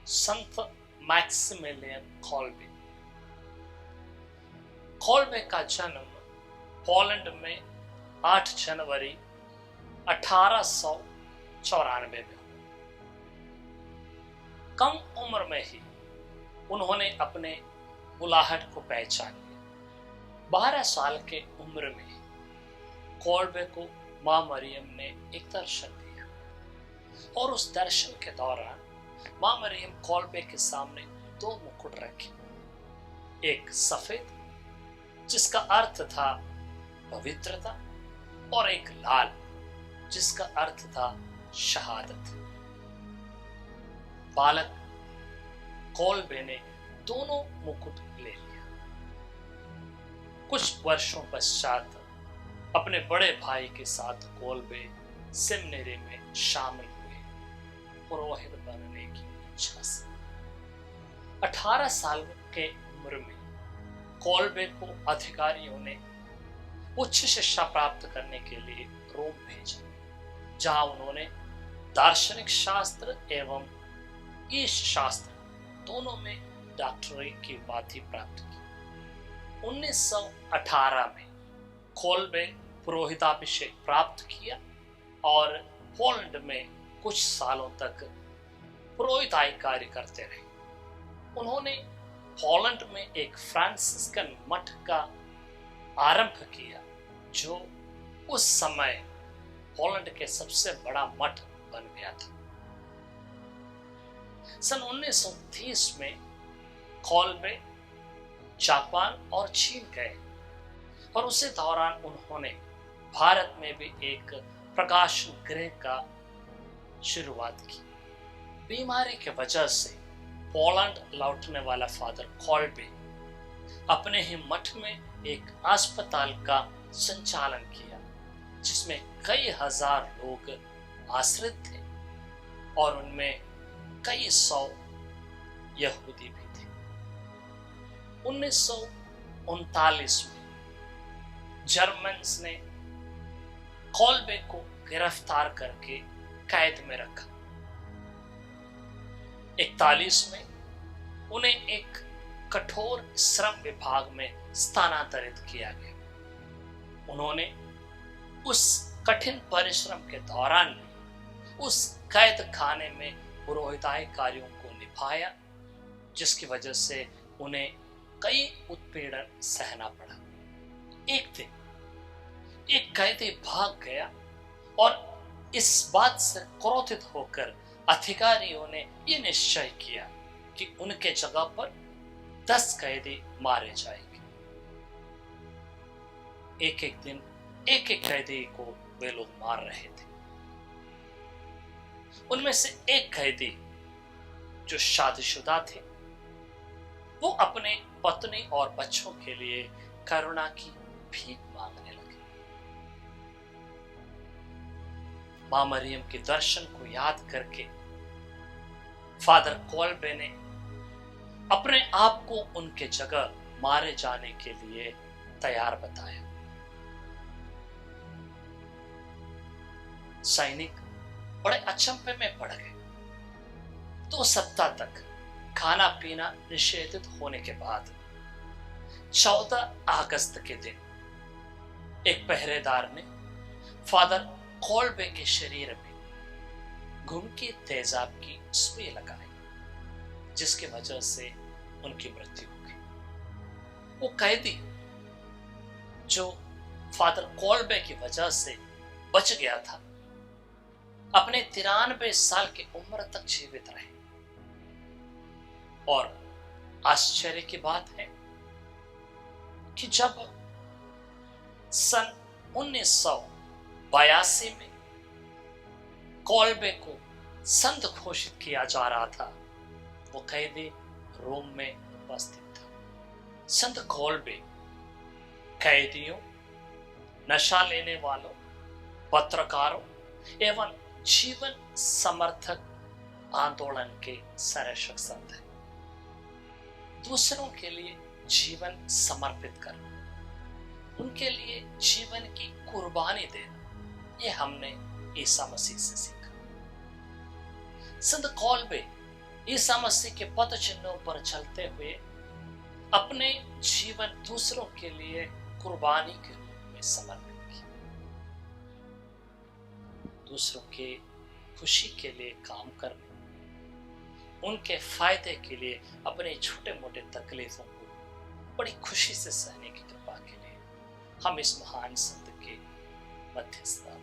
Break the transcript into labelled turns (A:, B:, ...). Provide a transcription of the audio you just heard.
A: संत Maximilian Kolbe. Kolbe का जन्म Poland में 8 जनवरी 1894 में हुआ। कम उम्र में ही उन्होंने अपने बुलाहट को पहचान लिया। 12 साल के उम्र में कॉल्बे को मां मरियम ने एक दर्शन दिया और उस दर्शन के दौरान मां मरियम कॉल्बे के सामने 2 मुकुट रखे, एक सफेद जिसका अर्थ था पवित्रता और एक लाल जिसका अर्थ था शहादत। बालक कॉल्बे ने दोनों मुकुट ले लिया। कुछ वर्षों पश्चात अपने बड़े भाई के साथ कॉल्बे सेमिनरी में शामिल हुए, पुरोहित बनने की इच्छा से। 18 साल के उम्र में कॉल्बे को अधिकारियों ने उच्च शिक्षा प्राप्त करने के लिए रोम भेजा, जहां उन्होंने दार्शनिक शास्त्र एवं ईश शास्त्र दोनों में डॉक्टरेट की उपाधि प्राप्त की। 1918 में कॉल्बे पुरोहिताभिषेक प्राप्त किया और पोलैंड में कुछ सालों तक पुरोहिताई कार्य करते रहे। उन्होंने पोलैंड में एक फ्रांसिस्कन मठ का आरंभ किया, जो उस समय पोलैंड के सबसे बड़ा मठ बन गया था। सन 1930 में कॉल्बे जापान और चीन गए और उसी दौरान उन्होंने भारत में भी एक प्रकाशन गृह का शुरुआत की। बीमारी के वजह से पोलैंड लौटने वाला फादर कॉल्बे अपने ही मठ में एक अस्पताल का संचालन किया, जिसमें कई हजार लोग आश्रित थे और उनमें कई 100 यहूदी भी थे। 1939 में जर्मन्स ने कॉल्बे को गिरफ्तार करके कैद में रखा। 41 में उन्हें एक कठोर श्रम विभाग में स्थानांतरित किया गया। उन्होंने उस कठिन परिश्रम के दौरान उस कैद खाने में पुरोहिताई कार्यों को निभाया, जिसकी वजह से उन्हें कई उत्पीड़न सहना पड़ा। एक दिन एक कैदी भाग गया और इस बात से क्रोधित होकर अधिकारियों ने यह निश्चय किया कि उनके जगह पर 10 कैदी मारे जाएंगे। एक एक दिन एक एक कैदी को वे लोग मार रहे थे। उनमें से एक कैदी जो शादीशुदा थे, वो अपने पत्नी और बच्चों के लिए करुणा की भीख मांगने लगे। मां मरियम के दर्शन को याद करके फादर कॉल्बे ने अपने आप को उनके जगह मारे जाने के लिए तैयार बताया। सैनिक बड़े अचंभे में पड़ गए। 2 सप्ताह तक खाना पीना निषेधित होने के बाद 14 अगस्त के दिन एक पहरेदार ने फादर कॉल्बे के शरीर में घुमकी तेजाब की सुई लगाई, जिसकी वजह से उनकी मृत्यु हो गई। वो कैदी जो फादर कॉल्बे की वजह से बच गया था, अपने 93 साल की उम्र तक जीवित रहे। और आश्चर्य की बात है कि जब सन 1982 में कॉल्बे को संत घोषित किया जा रहा था, वो कैदी रोम में उपस्थित था। संत कॉल्बे कैदियों, नशा लेने वालों, पत्रकारों एवं जीवन समर्थक आंदोलन के संरक्षक संत हैं। दूसरों के लिए जीवन समर्पित करना, उनके लिए जीवन की कुर्बानी देना, ये हमने ईसा मसीह से सीखा। संत कॉल्बे ईसा मसीह के पद चिन्हों पर चलते हुए अपने जीवन दूसरों के लिए कुर्बानी के रूप में समर्पित किया। दूसरों के खुशी के लिए काम करने, उनके फायदे के लिए अपने छोटे मोटे तकलीफों को बड़ी खुशी से सहने की कृपा के लिए हम इस महान संत के मध्यस्थता